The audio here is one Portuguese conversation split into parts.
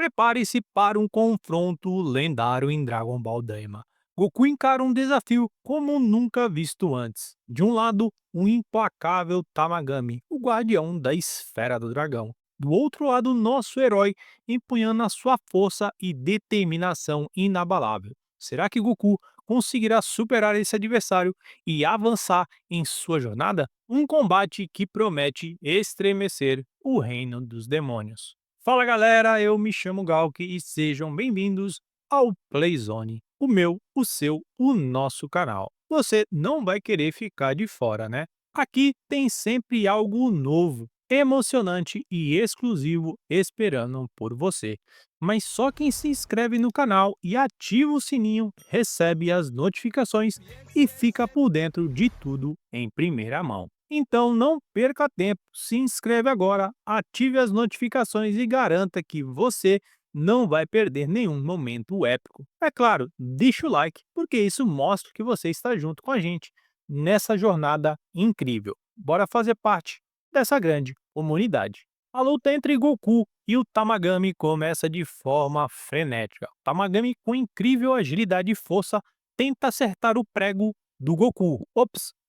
Prepare-se para um confronto lendário em Dragon Ball Daima. Goku encara um desafio como nunca visto antes. De um lado, um implacável Tamagami, o guardião da esfera do dragão. Do outro lado, nosso herói empunhando a sua força e determinação inabalável. Será que Goku conseguirá superar esse adversário e avançar em sua jornada? Um combate que promete estremecer o reino dos demônios. Fala galera, eu me chamo Galk e sejam bem-vindos ao Playzone, o meu, o seu, o nosso canal. Você não vai querer ficar de fora, né? Aqui tem sempre algo novo, emocionante e exclusivo esperando por você. Mas só quem se inscreve no canal e ativa o sininho recebe as notificações e fica por dentro de tudo em primeira mão. Então não perca tempo, se inscreve agora, ative as notificações e garanta que você não vai perder nenhum momento épico. É claro, deixa o like, porque isso mostra que você está junto com a gente nessa jornada incrível. Bora fazer parte dessa grande comunidade. A luta entre Goku e o Tamagami começa de forma frenética. O Tamagami, com incrível agilidade e força, tenta acertar o prego do Goku.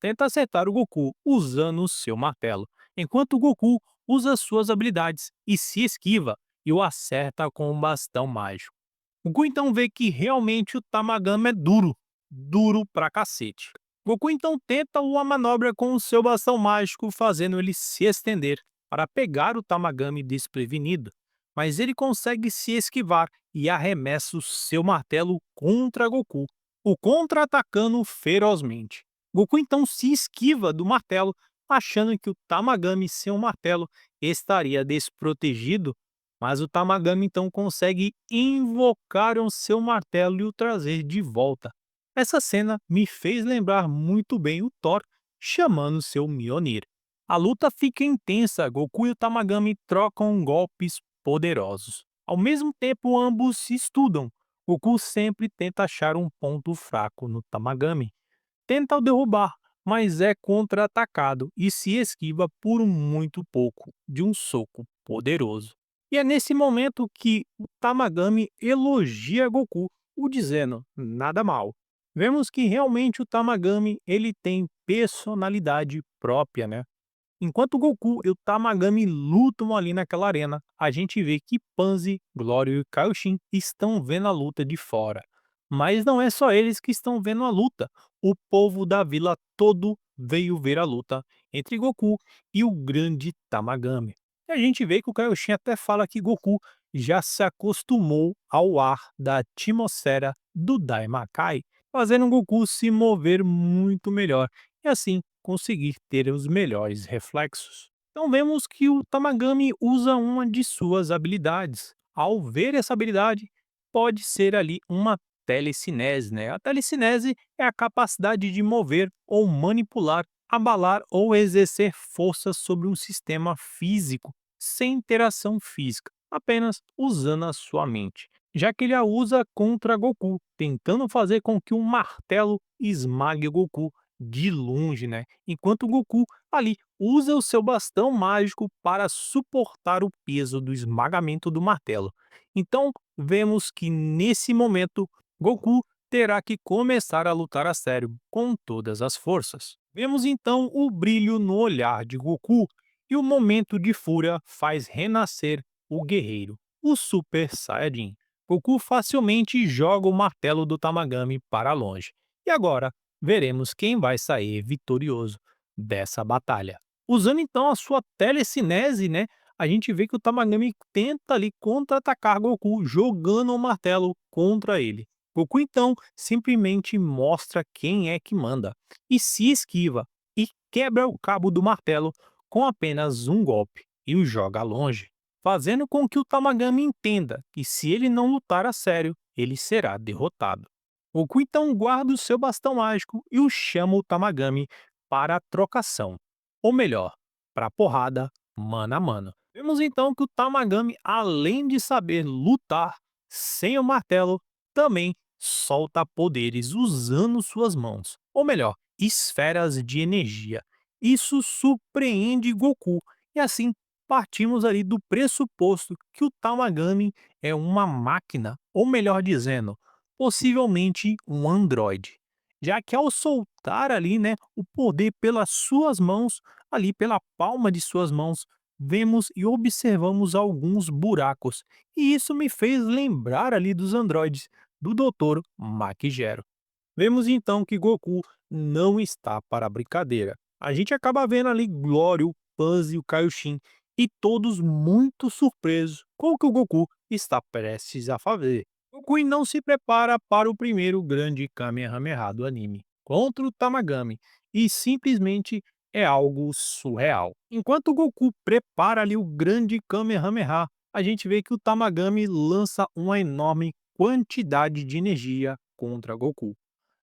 Tenta acertar o Goku usando o seu martelo, enquanto o Goku usa suas habilidades e se esquiva e o acerta com um bastão mágico. O Goku então vê que realmente o Tamagami é duro, duro pra cacete. Goku então tenta uma manobra com o seu bastão mágico, fazendo ele se estender para pegar o Tamagami desprevenido, mas ele consegue se esquivar e arremessa o seu martelo contra Goku, o contra-atacando ferozmente. Goku então se esquiva do martelo, achando que o Tamagami sem o martelo estaria desprotegido, mas o Tamagami então consegue invocar o seu martelo e o trazer de volta. Essa cena me fez lembrar muito bem o Thor chamando seu Mjolnir. A luta fica intensa, Goku e o Tamagami trocam golpes poderosos. Ao mesmo tempo, ambos se estudam. Goku sempre tenta achar um ponto fraco no Tamagami. Tenta o derrubar, mas é contra-atacado e se esquiva por muito pouco de um soco poderoso. E é nesse momento que o Tamagami elogia Goku, o dizendo nada mal. Vemos que realmente o Tamagami ele tem personalidade própria, né? Enquanto Goku e o Tamagami lutam ali naquela arena, a gente vê que Pansy, Glória e Kaioshin estão vendo a luta de fora. Mas não é só eles que estão vendo a luta. O povo da vila todo veio ver a luta entre Goku e o grande Tamagami. E a gente vê que o Kaioshin até fala que Goku já se acostumou ao ar da atmosfera do Daimakai, fazendo Goku se mover muito melhor e assim conseguir ter os melhores reflexos. Então vemos que o Tamagami usa uma de suas habilidades. Ao ver essa habilidade, pode ser ali uma telecinese, né? A telecinese é a capacidade de mover ou manipular, abalar ou exercer força sobre um sistema físico sem interação física, apenas usando a sua mente. Já que ele a usa contra Goku, tentando fazer com que um martelo esmague Goku de longe, né? Enquanto o Goku ali usa o seu bastão mágico para suportar o peso do esmagamento do martelo. Então, vemos que nesse momento Goku terá que começar a lutar a sério com todas as forças. Vemos então o brilho no olhar de Goku e o momento de fúria faz renascer o guerreiro, o Super Saiyajin. Goku facilmente joga o martelo do Tamagami para longe. E agora, veremos quem vai sair vitorioso dessa batalha. Usando então a sua telecinese, né, a gente vê que o Tamagami tenta ali contra-atacar Goku jogando o martelo contra ele. Goku então simplesmente mostra quem é que manda e se esquiva e quebra o cabo do martelo com apenas um golpe e o joga longe, fazendo com que o Tamagami entenda que se ele não lutar a sério, ele será derrotado. Goku então guarda o seu bastão mágico e o chama o Tamagami para a trocação, ou melhor, para a porrada mano a mano. Vemos então que o Tamagami, além de saber lutar sem o martelo, também solta poderes usando suas mãos, ou melhor, esferas de energia. Isso surpreende Goku e assim partimos ali do pressuposto que o Tamagami é uma máquina, ou melhor dizendo, possivelmente um androide, já que ao soltar ali, né, o poder pelas suas mãos, ali pela palma de suas mãos, vemos e observamos alguns buracos. E isso me fez lembrar ali dos androides do Dr. Mac Gero. Vemos então que Goku não está para brincadeira. A gente acaba vendo ali Glório, Pans e o Kaioshin, e todos muito surpresos com o que o Goku está prestes a fazer. Goku não se prepara para o primeiro grande Kamehameha do anime, contra o Tamagami, e simplesmente é algo surreal. Enquanto o Goku prepara ali o grande Kamehameha, a gente vê que o Tamagami lança uma enorme quantidade de energia contra Goku.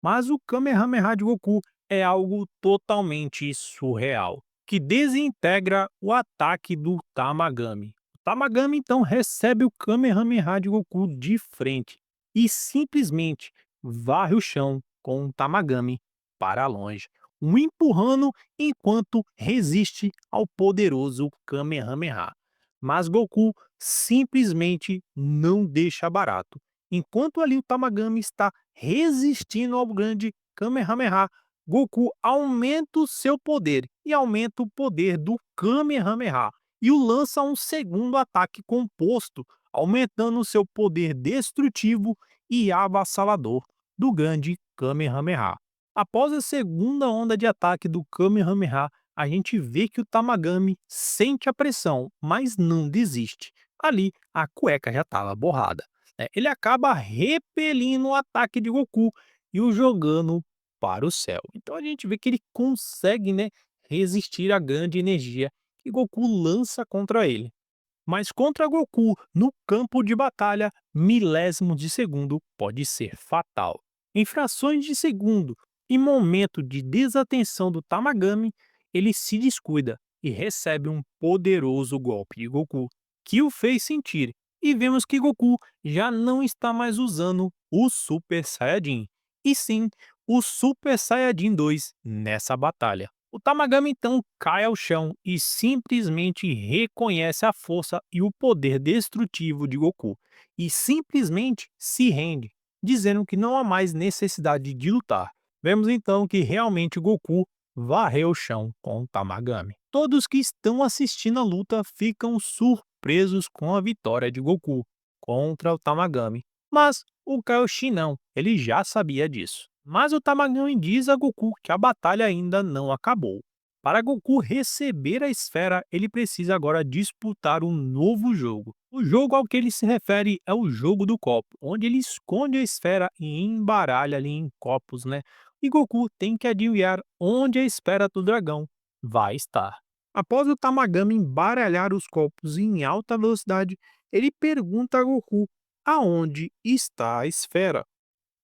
Mas o Kamehameha de Goku é algo totalmente surreal, que desintegra o ataque do Tamagami. O Tamagami então recebe o Kamehameha de Goku de frente e simplesmente varre o chão com o Tamagami para longe, o empurrando enquanto resiste ao poderoso Kamehameha. Mas Goku simplesmente não deixa barato. Enquanto ali o Tamagami está resistindo ao grande Kamehameha, Goku aumenta o seu poder e aumenta o poder do Kamehameha e o lança um segundo ataque composto, aumentando o seu poder destrutivo e avassalador do grande Kamehameha. Após a segunda onda de ataque do Kamehameha, a gente vê que o Tamagami sente a pressão, mas não desiste. Ali, a cueca já estava borrada. Ele acaba repelindo o ataque de Goku e o jogando para o céu. Então a gente vê que ele consegue, né, resistir à grande energia que Goku lança contra ele. Mas contra Goku, no campo de batalha, milésimos de segundo pode ser fatal. Em frações de segundo, em momento de desatenção do Tamagami, ele se descuida e recebe um poderoso golpe de Goku, que o fez sentir. E vemos que Goku já não está mais usando o Super Saiyajin, e sim o Super Saiyajin 2 nessa batalha. O Tamagami então cai ao chão e simplesmente reconhece a força e o poder destrutivo de Goku, e simplesmente se rende, dizendo que não há mais necessidade de lutar. Vemos então que realmente Goku varreu o chão com o Tamagami. Todos que estão assistindo a luta ficam surpresos com a vitória de Goku contra o Tamagami, mas o Kaioshin não, ele já sabia disso. Mas o Tamagami diz a Goku que a batalha ainda não acabou. Para Goku receber a esfera, ele precisa agora disputar um novo jogo. O jogo ao que ele se refere é o jogo do copo, onde ele esconde a esfera e embaralha ali em copos, né? E Goku tem que adivinhar onde a esfera do dragão vai estar. Após o Tamagami embaralhar os copos em alta velocidade, ele pergunta a Goku aonde está a esfera.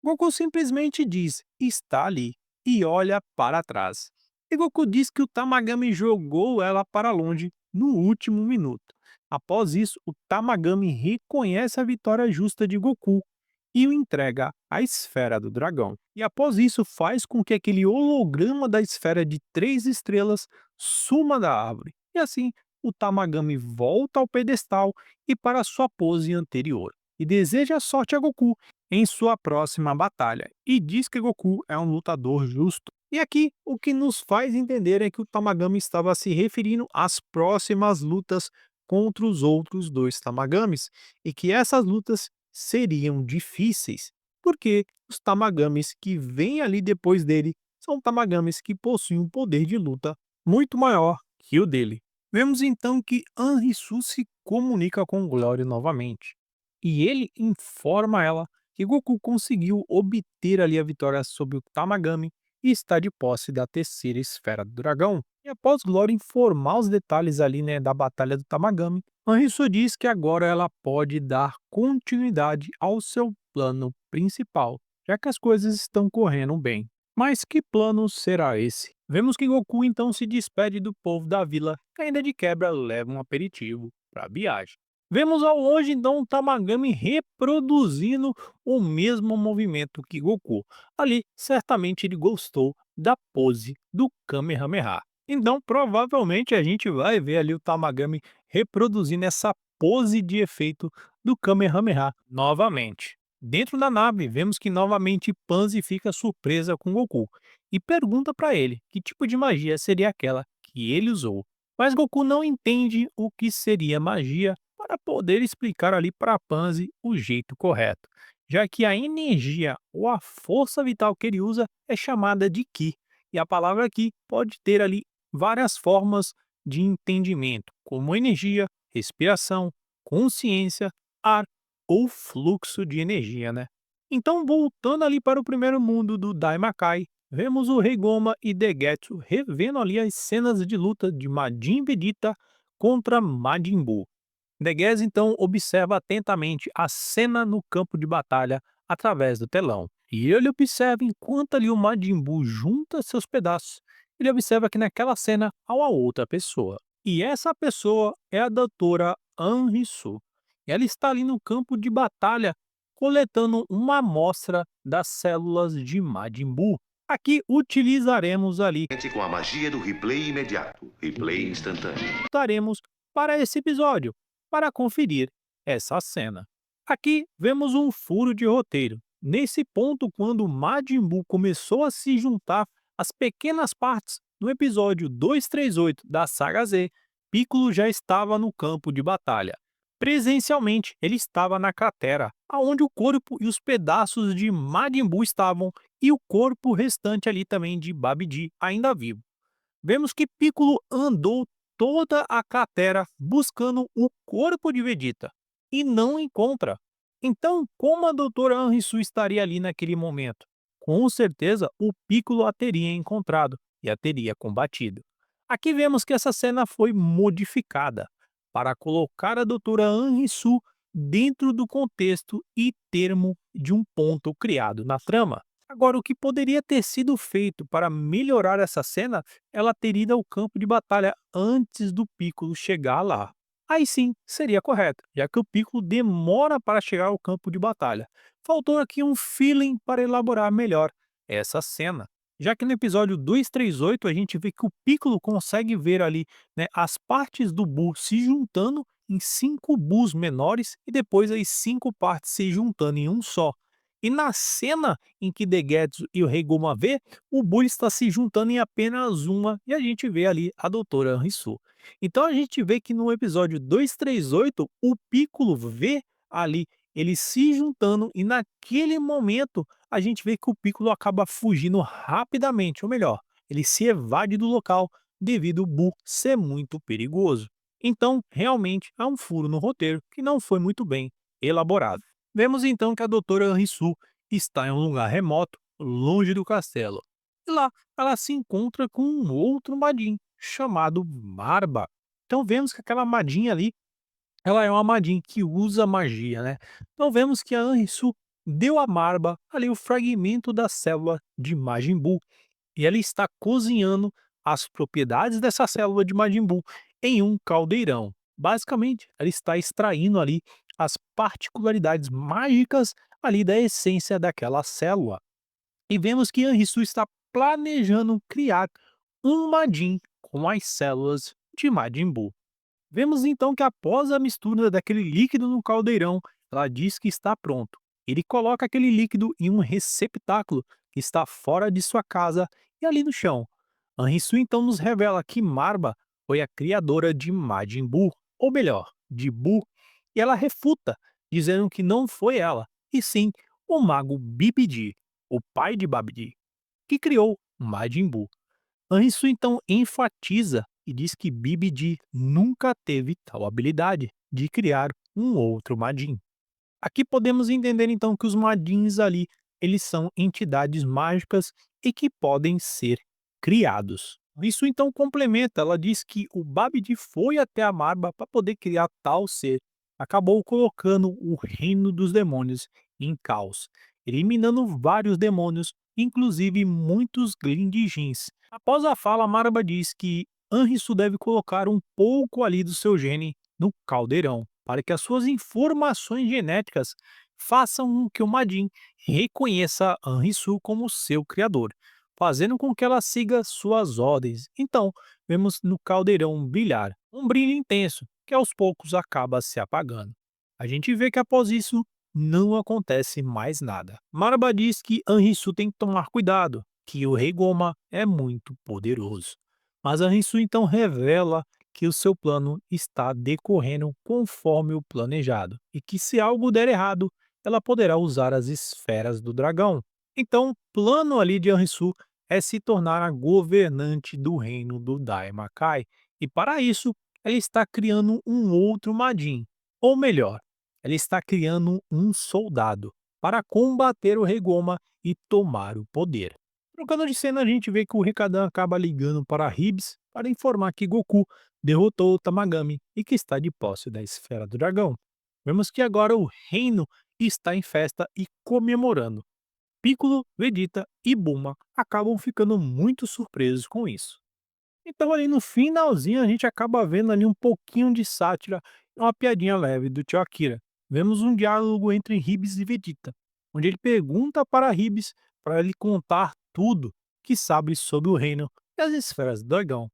Goku simplesmente diz, está ali, e olha para trás. E Goku diz que o Tamagami jogou ela para longe no último minuto. Após isso, o Tamagami reconhece a vitória justa de Goku e o entrega à esfera do dragão. E após isso, faz com que aquele holograma da esfera de 3 estrelas suma da árvore. E assim, o Tamagami volta ao pedestal e para sua pose anterior. E deseja sorte a Goku em sua próxima batalha, e diz que Goku é um lutador justo. E aqui, o que nos faz entender é que o Tamagami estava se referindo às próximas lutas contra os outros dois Tamagamis, e que essas lutas seriam difíceis, porque os Tamagamis que vêm ali depois dele são Tamagamis que possuem um poder de luta muito maior que o dele. Vemos então que Anrisu se comunica com Glória novamente, e ele informa ela que Goku conseguiu obter ali a vitória sobre o Tamagami e está de posse da terceira esfera do dragão. E após Glória informar os detalhes ali, né, da batalha do Tamagami, Anrisu diz que agora ela pode dar continuidade ao seu plano principal, já que as coisas estão correndo bem. Mas que plano será esse? Vemos que Goku então se despede do povo da vila e ainda de quebra leva um aperitivo para a viagem. Vemos ao longe então o Tamagami reproduzindo o mesmo movimento que Goku. Ali, certamente ele gostou da pose do Kamehameha. Então, provavelmente a gente vai ver ali o Tamagami reproduzindo essa pose de efeito do Kamehameha novamente. Dentro da nave, vemos que novamente Pansy fica surpresa com Goku e pergunta para ele que tipo de magia seria aquela que ele usou. Mas Goku não entende o que seria magia para poder explicar ali para Pansy o jeito correto, já que a energia ou a força vital que ele usa é chamada de Ki. E a palavra Ki pode ter ali várias formas de entendimento, como energia, respiração, consciência, ar ou fluxo de energia, né? Então, voltando ali para o primeiro mundo do Daimakai, vemos o Rei Goma e Degetsu revendo ali as cenas de luta de Majin Vegeta contra Majin Buu. Degues então observa atentamente a cena no campo de batalha através do telão. E ele observa enquanto ali o Majin Buu junta seus pedaços. Ele observa que naquela cena há uma outra pessoa. E essa pessoa é a doutora Anrisu. Ela está ali no campo de batalha coletando uma amostra das células de Majin Buu. Aqui utilizaremos ali Com a magia do replay imediato, replay instantâneo. voltaremos para esse episódio para conferir essa cena. Aqui vemos um furo de roteiro. Nesse ponto, quando Majin Buu começou a se juntar às pequenas partes no episódio 238 da saga Z, Piccolo já estava no campo de batalha. Presencialmente, ele estava na cratera, aonde o corpo e os pedaços de Majin Buu estavam e o corpo restante ali também de Babidi ainda vivo. Vemos que Piccolo andou toda a cratera buscando o corpo de Vegeta e não encontra. Então, como a doutora Anrisu estaria ali naquele momento? Com certeza, o Piccolo a teria encontrado e a teria combatido. Aqui vemos que essa cena foi modificada para colocar a doutora Anrisu dentro do contexto e termo de um ponto criado na trama. Agora, o que poderia ter sido feito para melhorar essa cena, ela ter ido ao campo de batalha antes do Piccolo chegar lá. Aí sim, seria correto, já que o Piccolo demora para chegar ao campo de batalha. Faltou aqui um feeling para elaborar melhor essa cena. Já que no episódio 238 a gente vê que o Piccolo consegue ver ali, né, as partes do Buu se juntando em 5 Buus menores e depois as 5 partes se juntando em um só. E na cena em que Degetsu e o Rei Goma vê, o Buu está se juntando em apenas uma e a gente vê ali a doutora Risu. Então a gente vê que no episódio 238 o Piccolo vê ali eles se juntando e naquele momento a gente vê que o Piccolo acaba fugindo rapidamente, ou melhor, ele se evade do local devido ao Buu ser muito perigoso. Então, realmente, há um furo no roteiro que não foi muito bem elaborado. Vemos então que a doutora Risu está em um lugar remoto, longe do castelo. E lá ela se encontra com um outro Madin, chamado Marba. Então vemos que aquela Madin ali, ela é uma Madin que usa magia, né? Então vemos que a Anrisu deu a Marba ali o fragmento da célula de Majin Buu e ela está cozinhando as propriedades dessa célula de Majin Buu em um caldeirão. Basicamente, ela está extraindo ali as particularidades mágicas ali da essência daquela célula. E vemos que Anrisu está planejando criar um Majin com as células de Majin Buu. Vemos então que após a mistura daquele líquido no caldeirão, ela diz que está pronto. Ele coloca aquele líquido em um receptáculo que está fora de sua casa e ali no chão. Anrisu então nos revela que Marba foi a criadora de Majin Buu, ou melhor, de Buu, e ela refuta, dizendo que não foi ela, e sim o mago Bibidi, o pai de Babidi, que criou Majin Buu. Anrisu então enfatiza e diz que Bibidi nunca teve tal habilidade de criar um outro Majin. Aqui podemos entender então que os Majins ali, eles são entidades mágicas e que podem ser criados. Isso então complementa, ela diz que o Babidi foi até a Marba para poder criar tal ser, acabou colocando o reino dos demônios em caos, eliminando vários demônios, inclusive muitos Glindijins. Após a fala, Marba diz que Anrisu deve colocar um pouco ali do seu gene no caldeirão, para que as suas informações genéticas façam com que o Majin reconheça Anrisu como seu criador. fazendo com que ela siga suas ordens. Então, vemos no caldeirão brilhar um brilho intenso, que aos poucos acaba se apagando. A gente vê que após isso, não acontece mais nada. Maraba diz que Anrisu tem que tomar cuidado, que o Rei Goma é muito poderoso. Mas Anrisu então revela que o seu plano está decorrendo conforme o planejado e que se algo der errado, ela poderá usar as esferas do dragão. Então, o plano ali de Anrisu é se tornar a governante do reino do Daimakai. E para isso, ela está criando um outro Majin. Ou melhor, ela está criando um soldado para combater o Rei Goma e tomar o poder. Trocando de cena, a gente vê que o Rikadan acaba ligando para Hibs para informar que Goku derrotou o Tamagami e que está de posse da Esfera do Dragão. Vemos que agora o reino está em festa e comemorando. Piccolo, Vegeta e Bulma acabam ficando muito surpresos com isso. Então ali no finalzinho a gente acaba vendo ali um pouquinho de sátira e uma piadinha leve do tio Akira. Vemos um diálogo entre Hibs e Vegeta, onde ele pergunta para Hibs para ele contar tudo que sabe sobre o reino e as esferas do dragão.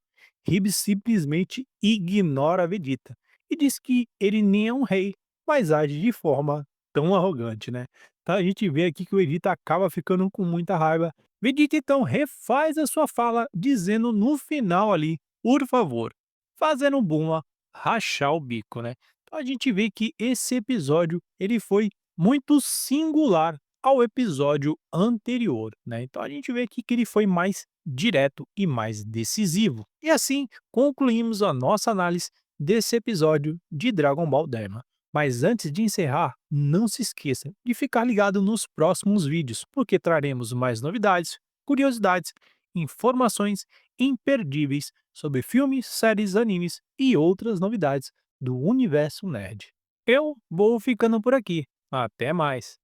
Hibs simplesmente ignora Vegeta e diz que ele nem é um rei, mas age de forma tão arrogante, né? Então a gente vê aqui que o Vegeta acaba ficando com muita raiva. Vegeta então refaz a sua fala dizendo no final ali, por favor, fazendo Bulma rachar o bico, né? Então a gente vê que esse episódio ele foi muito singular ao episódio anterior, né? Então a gente vê aqui que ele foi mais direto e mais decisivo. E assim concluímos a nossa análise desse episódio de Dragon Ball Daima. Mas antes de encerrar, não se esqueça de ficar ligado nos próximos vídeos, porque traremos mais novidades, curiosidades, informações imperdíveis sobre filmes, séries, animes e outras novidades do universo nerd. Eu vou ficando por aqui. Até mais!